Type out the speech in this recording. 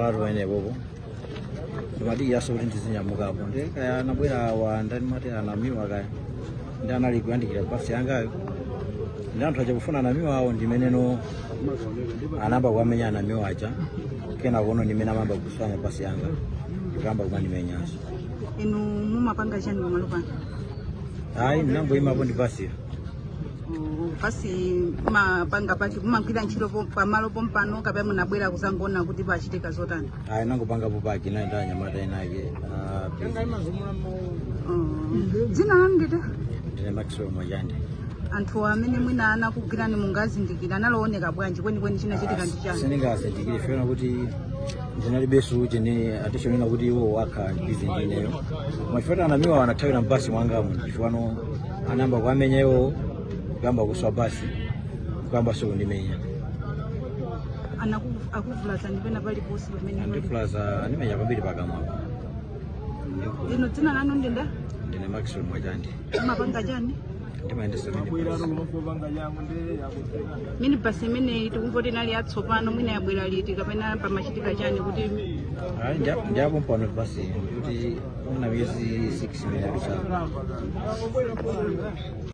watu wene bobo ndimati yaso kuti ndizinyamukapo ndikaya anabwera awa ndimati anamiwa kaya ndi anali kuyandikira basi yangayo ndi anthu aja kufuna anamiwa awo ndimeneno anamba kuamenya anamiwa aja kena kuno ndimene amamba kuswanya basi yanga ndikamba kumandimenyaso. Inu mumapanga chani pamalo pano? Hayi ndinangoyimapo ndi basi. Basi mapanga paki mumagwira ntchito pamalo pompano kapena munabwera kuzangoona kuti pachitika zotani? Hayi nangopangapo paki nayi ndanyamata inake. Dzina lanu ndite? Ndine Maxwell Mwajandi. Anthu amene mwina anakugwirani mungazindikira analooneka bwanji kwenikweni chinachitika ndi chani? Sindingazindikire funa kuti ndinalibesu chene atishonena kuti iwo wakha bizi ndineyo mwachifata anamiwa anathawira mbasi mwangamu chifano anamba kuamenya iwo kuyamba kuswa basi kuyamba sikundimenya. Akuvulaza ndipena paliponse pamene andivulaza animenya pambiri pakamwa. Ino dzina lanu ndinde? Ndine Maxwell Mwajandi. Mumapanga chani? Ndimayendesa minibasi imeneyi tikumvoti inali yatsopano mwina yabwera liti kapena pamachitika chani kuti? Ndiapo mpano basi kuti una miyezi 6 imene